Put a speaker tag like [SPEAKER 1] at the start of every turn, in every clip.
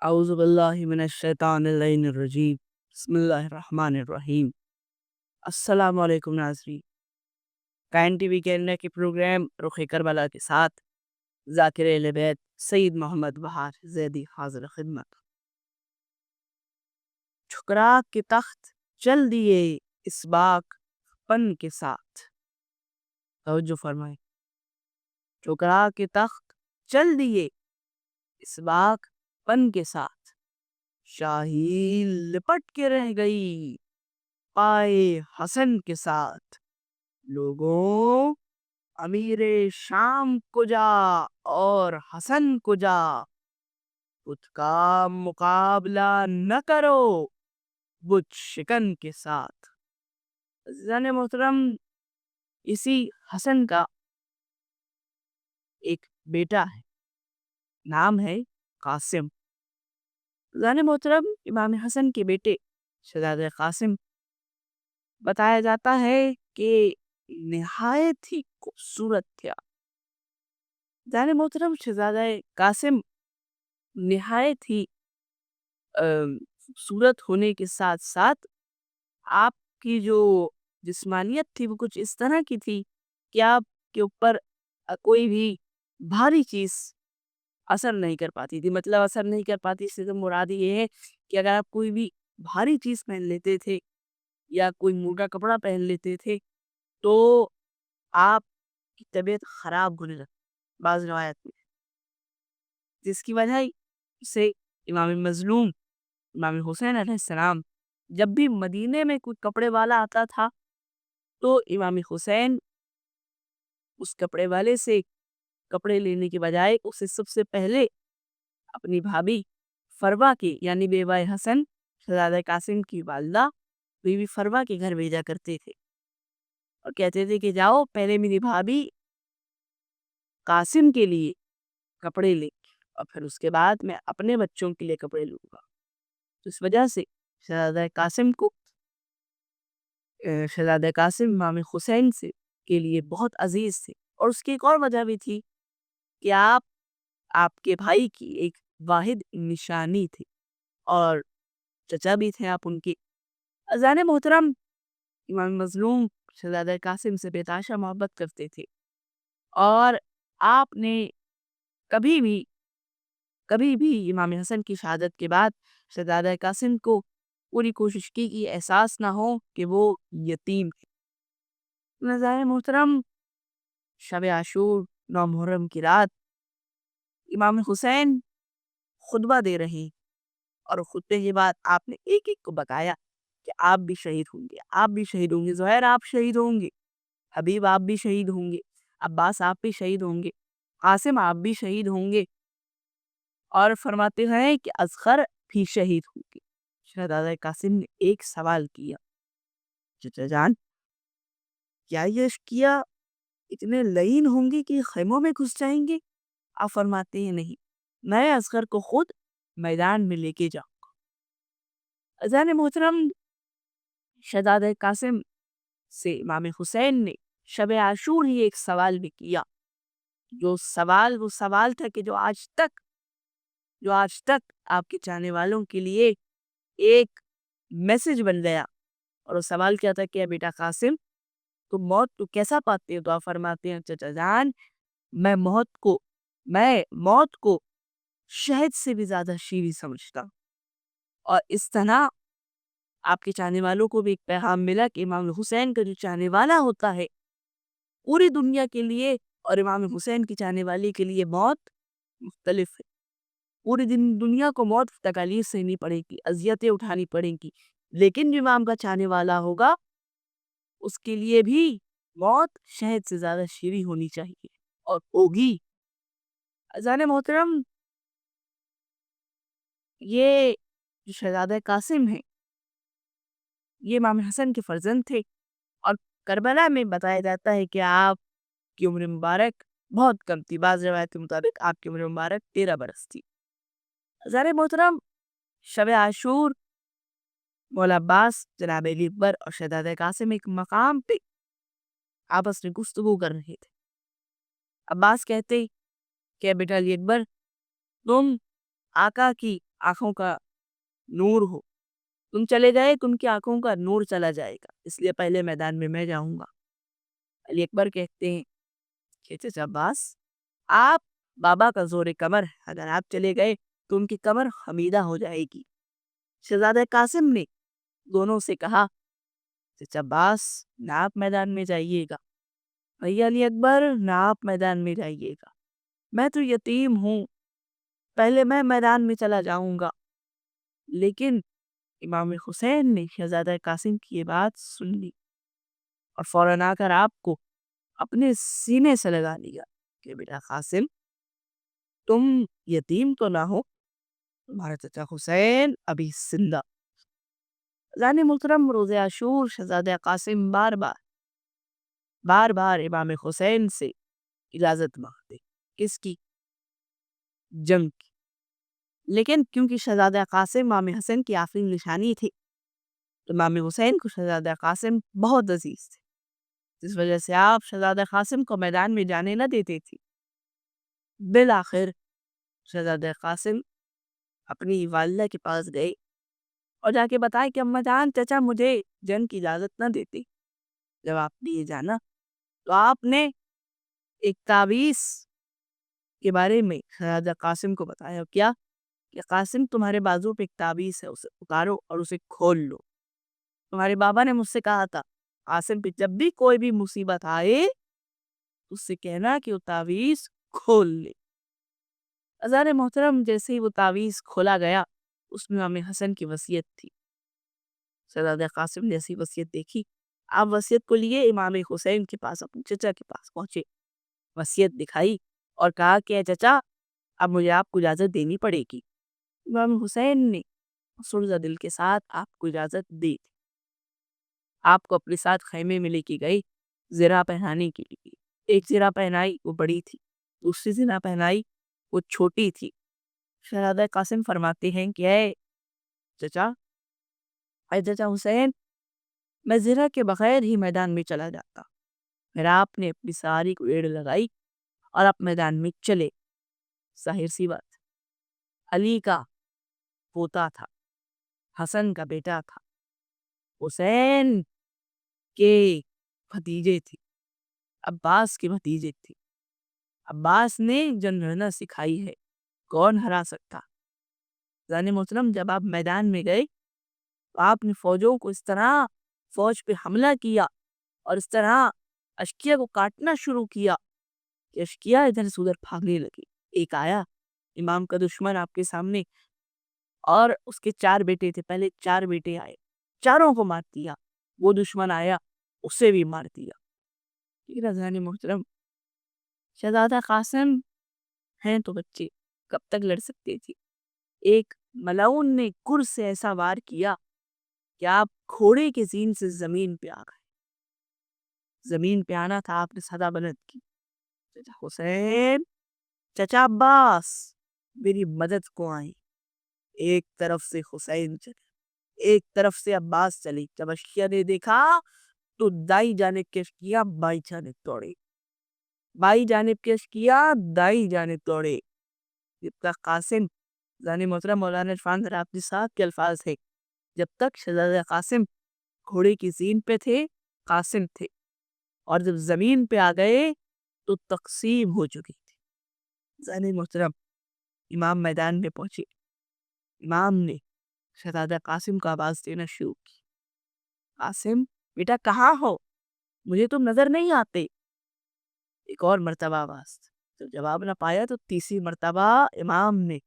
[SPEAKER 1] اعوذ باللہ من الشیطان اللعین الرجیم بسم اللہ الرحمن الرحیم۔ السلام علیکم ناظرین، کائن ٹی وی کے انڈیا کے پروگرام رخ کربلا کے ساتھ ذاکر اہل بیت سید محمد بہار زیدی حاضر خدمت۔ ٹھکرا کے تخت چل دیے اس باغ پن کے ساتھ، توجہ فرمائیں، ٹھکرا کے تخت چل دیے اس باغ پن کے ساتھ، شاہی لپٹ کے رہ گئی پائے حسن کے ساتھ۔ لوگوں، امیر شام کو جا اور حسن کو جا، بت کا مقابلہ نہ کرو بت شکن کے ساتھ۔ عزیزان محترم، اسی حسن کا ایک بیٹا ہے، نام ہے قاسم۔ عزیزان محترم، امام حسن کے بیٹے شہزادہ قاسم بتایا جاتا ہے کہ نہایت ہی خوبصورت تھا۔ عزیزان محترم، شہزادہ قاسم نہایت ہی خوبصورت ہونے کے ساتھ ساتھ آپ کی جو جسمانیت تھی وہ کچھ اس طرح کی تھی کہ آپ کے اوپر کوئی بھی بھاری چیز اثر نہیں کر پاتی تھی۔ مطلب اثر نہیں کر پاتی اس سے مراد یہ ہے کہ اگر آپ کوئی بھی بھاری چیز پہن لیتے تھے یا کوئی موٹا کپڑا پہن لیتے تھے تو آپ کی طبیعت خراب ہونے لگتی بعض روایت میں، جس کی وجہ سے امام مظلوم امام حسین علیہ السلام جب بھی مدینے میں کوئی کپڑے والا آتا تھا تو امام حسین اس کپڑے والے سے کپڑے لینے کے بجائے اسے سب سے پہلے اپنی بھابھی فروا کی یعنی بیوہ حسن شہزادہ قاسم کی والدہ بی بی فروا کے گھر بھیجا کرتے تھے اور کہتے تھے کہ جاؤ پہلے میری بھابھی قاسم کے لیے کپڑے لے اور پھر اس کے بعد میں اپنے بچوں کے لیے کپڑے لوں گا۔ تو اس وجہ سے شہزادہ قاسم امام حسین سے کے لیے بہت عزیز تھے، اور اس کی ایک اور وجہ بھی تھی کہ آپ کے بھائی کی ایک واحد نشانی تھی اور چچا بھی تھے آپ ان کی۔ عزیزان محترم، امام مظلوم شہزادہ قاسم سے بے تحاشا محبت کرتے تھے اور آپ نے کبھی بھی امام حسن کی شہادت کے بعد شہزادہ قاسم کو پوری کوشش کی کہ احساس نہ ہو کہ وہ یتیم ہے۔ عزیزان محترم، شب عاشور 9 محرم کی رات امام حسین خطبہ دے رہے اور خطبے کے بعد آپ نے ایک ایک کو بتایا کہ آپ بھی شہید ہوں گے، آپ بھی شہید ہوں گے، زہیر آپ شہید ہوں گے، حبیب آپ بھی شہید ہوں گے، عباس آپ بھی شہید ہوں گے، قاسم آپ بھی شہید ہوں گے، اور فرماتے ہیں کہ اصغر بھی شہید ہوں گے۔ شہزادہ قاسم نے ایک سوال کیا، چچا جان کیا یہ اشقیہ اتنے لعین ہوں گے کہ خیموں میں گھس جائیں گے؟ آپ فرماتے ہیں نہیں، میں اصغر کو خود میدان میں لے کے جاؤں گا۔ عزیزان محترم، شہزادہ قاسم سے امام حسین نے شب عاشور ہی ایک سوال بھی کیا، وہ سوال تھا کہ جو آج تک آپ کے چاہنے والوں کے لیے ایک میسج بن گیا، اور وہ سوال کیا تھا کہ بیٹا قاسم تم موت تو کیسا پاتے ہو؟ تو آپ فرماتے ہیں چچا جان میں موت کو شہد سے بھی زیادہ شیریں سمجھتا ہوں۔ اور اس طرح آپ کے چاہنے والوں کو بھی ایک پیغام ملا کہ امام حسین کا جو چاہنے والا ہوتا ہے پوری دنیا کے لیے اور امام حسین کی چاہنے والی کے لیے موت مختلف ہے۔ پوری دنیا کو موت تکالیف سہنی پڑے گی، اذیتیں اٹھانی پڑیں گی، لیکن جو امام کا چاہنے والا ہوگا اس کے لیے بھی موت شہد سے زیادہ شیریں ہونی چاہیے اور ہوگی۔ عزیزان محترم، یہ جو شہزادہ قاسم ہیں یہ امام حسن کے فرزند تھے، اور کربلا میں بتایا جاتا ہے کہ آپ کی عمر مبارک بہت کم تھی، بعض روایت کے مطابق آپ کی عمر مبارک 13 برس تھی۔ عزیزان محترم، شب عاشور مولا عباس، جناب علی اکبر اور شہزادہ قاسم ایک مقام پہ آپس میں گفتگو کر رہے تھے۔ عباس کہتے کہ بیٹا علی اکبر تم آقا کی آنکھوں کا نور ہو. تم چلے گئے تم کی آنکھوں کا نور چلا جائے گا، اس لیے پہلے میدان میں میں جاؤں گا. علی اکبر کہتے ہیں کہ چچا عباس، آپ بابا کا زور کمر ہے، اگر آپ چلے گئے تو ان کی کمر خمیدہ ہو جائے گی. شہزادہ قاسم نے دونوں سے کہا چچا عباس نہ آپ میدان میں جائیے گا، بھیا علی اکبر نہ آپ میدان میں جائیے گا، میں تو یتیم ہوں، پہلے میں میدان میں چلا جاؤں گا. لیکن امام حسین نے شہزادہ قاسم کی یہ بات سن لی اور فوراً آ کر آپ کو اپنے سینے سے لگا لیا کہ بیٹا قاسم، تم یتیم تو نہ ہو، تمہارا چچا حسین ابھی زندہ. زانی محترم، روز عاشور شہزادہ قاسم بار بار امام حسین سے اجازت مانگتے. کس کی؟ جنگ کی. لیکن کیونکہ شہزادہ قاسم امام حسین کی آخری نشانی تھی تو امام حسین کو شہزادہ قاسم بہت عزیز تھے، جس وجہ سے آپ شہزادہ قاسم کو میدان میں جانے نہ دیتے تھی. بالآخر شہزادہ قاسم اپنی والدہ کے پاس گئے اور جا کے بتائے کہ اماں جان، چچا مجھے جنگ کی اجازت نہ دیتے. جب آپ نے یہ جانا تو آپ نے ایک تعویذ کے بارے میں شہزادہ قاسم کو بتایا. کیا کہ قاسم، تمہارے بازو پہ ایک تعویذ ہے، اسے اتارو اور اسے کھول لو. تمہارے بابا نے مجھ سے کہا تھا قاسم پہ جب بھی کوئی بھی مصیبت آئے اس سے کہنا کہ وہ تعویذ کھول لے. عزیزان محترم، جیسے ہی وہ تعویذ کھولا گیا اس میں امام حسن کی وصیت تھی. شہزادہ قاسم نے ایسی وصیت دیکھی، آپ وصیت کو لیے امام حسین کے پاس، اپنے چچا کے پاس پہنچے، وصیت دکھائی اور کہا کہ اے چچا، اب مجھے آپ کو اجازت دینی پڑے گی. امام حسین نے سرزہ دل کے ساتھ آپ کو اجازت دی. آپ کو اپنے ساتھ خیمے میں لے کے گئی زرہ پہنانے کے لیے. ایک زرہ پہنائی، وہ بڑی تھی، دوسری زرہ پہنائی، وہ چھوٹی تھی. شہزادہ قاسم فرماتے ہیں کہ اے چچا حسین، میں زرہ کے بغیر ہی میدان میں چلا جاتا. پھر آپ نے اپنی ساری کو ایڑ لگائی اور آپ میدان میں چلے. ظاہر سی بات، علی کا پوتا تھا، حسن کا بیٹا تھا، حسین کے بھتیجے تھے، عباس کے بھتیجے تھے. عباس نے جنگ لڑنا سکھائی ہے، کون ہرا سکتا. زانی محترم، جب آپ میدان میں گئے تو آپ نے فوجوں کو اس طرح فوج پہ حملہ کیا اور اس طرح اشکیہ کو کاٹنا شروع کیا کہ اشکیہ ادھر سے ادھر بھاگنے لگی. ایک آیا امام کا دشمن آپ کے سامنے، اور اس کے 4 بیٹے تھے، پہلے 4 بیٹے آئے، چاروں کو مار دیا. وہ دشمن آیا، اسے بھی مار دیا. زانی محترم، شہزادہ قاسم ہیں تو بچے، کب تک لڑ سکتے تھے. ایک ملعون نے گر سے ایسا وار کیا کہ آپ گھوڑے کے زین سے زمین پہ آ گئے. زمین پہ آنا تھا، آپ نے صدا بلند کی، چچا حسین، چچا عباس، میری مدد کو آئیں. ایک طرف سے حسین چلے، ایک طرف سے عباس چلی. جب اشکیہ نے دیکھا تو دائیں جانب کے اشکیہ بائیں جانب دوڑے، بائیں جانب کے اشکیہ دائیں جانب دوڑے. جب تک قاسم، زانی محترم مولانا عرفان رابطی صاحب کے الفاظ ہے، جب تک شہزادہ قاسم گھوڑے کی زین پہ تھے قاسم تھے، اور جب زمین پہ آ گئے تو تقسیم ہو چکی تھی. زانی محترم، امام میدان میں پہنچے. امام نے شہزادہ قاسم کو آواز دینا شروع کی، قاسم بیٹا کہاں ہو، مجھے تم نظر نہیں آتے. ایک اور مرتبہ آواز، تو جواب نہ پایا تو تیسری مرتبہ امام نے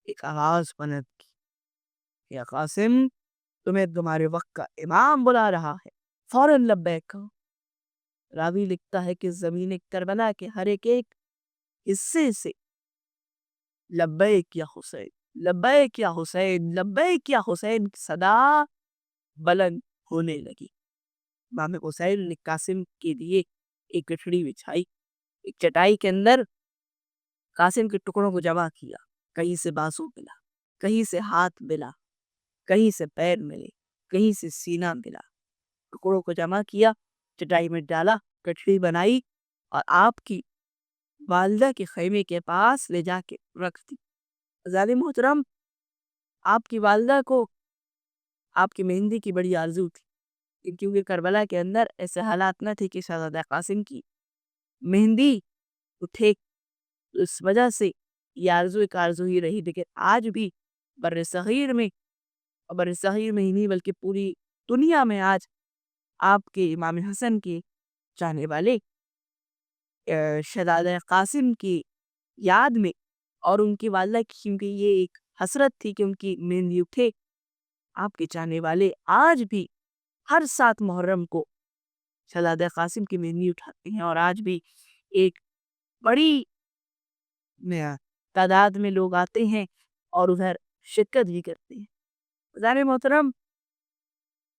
[SPEAKER 1] ایک آواز بلند کی، یا قاسم، تمہیں تمہارے وقت کا امام بلا رہا ہے، فوراً لبیک کہو. راوی لکھتا ہے کہ زمین کربلا کے ہر ایک حصے سے لبیک یا حسین، لبیک یا حسین، لبیک یا حسین کی صدا بلند ہونے لگی. امام حسین نے قاسم کے لیے ایک گٹھڑی بچھائی، ایک چٹائی کے اندر قاسم کے ٹکڑوں کو جمع کیا. کہیں سے بازو ملا، کہیں سے ہاتھ ملا، کہیں سے پیر ملے، کہیں سے سینہ ملا. ٹکڑوں کو جمع کیا، چٹائی میں ڈالا، گٹھڑی بنائی اور آپ کی والدہ کے خیمے کے پاس لے جا کے رکھ دی. زانی محترم، آپ کی والدہ کو آپ کی مہندی کی بڑی آرزو تھی، کیونکہ کربلا کے اندر ایسے حالات نہ تھے کہ شہزادہ قاسم کی مہندی اٹھے، اس وجہ سے یہ آرزو ایک آرزو ہی رہی۔ لیکن آج بھی بر صغیر میں، اور بر صغیر میں ہی نہیں بلکہ پوری دنیا میں آج آپ کے امام حسن کے چاہنے والے شہزادہ قاسم کی یاد میں اور ان کی والدہ کی، کیونکہ یہ ایک حسرت تھی کہ ان کی مہندی اٹھے، آپ کے چاہنے والے آج بھی ہر 7 محرم کو شہزادہ قاسم کی مہندی اٹھاتے ہیں، اور آج بھی ایک بڑی تعداد میں لوگ آتے ہیں اور ادھر شرکت بھی کرتے ہیں۔ بزرگ محترم،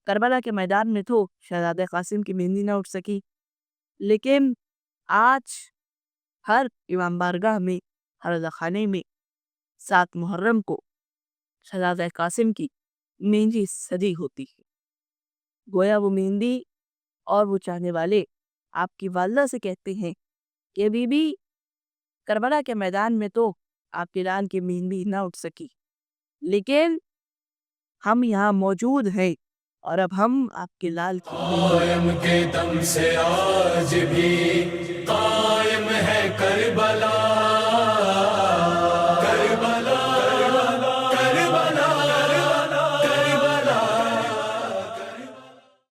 [SPEAKER 1] کربلا کے میدان میں تو شہزادہ قاسم کی مہندی نہ اٹھ سکی، لیکن آج ہر امام بارگاہ میں، ہر رضا خانے میں 7 محرم کو شہزادہ قاسم کی مہندی سجی ہوتی ہے۔ گویا وہ مہندی اور وہ چاہنے والے آپ کی والدہ سے کہتے ہیں کہ بی بی، کربلا کے میدان میں تو آپ کے لال کی مہندی نہ اٹھ سکی، لیکن ہم یہاں موجود ہیں اور اب ہم آپ کے لال کی
[SPEAKER 2] قائم کے دم سے آج بھی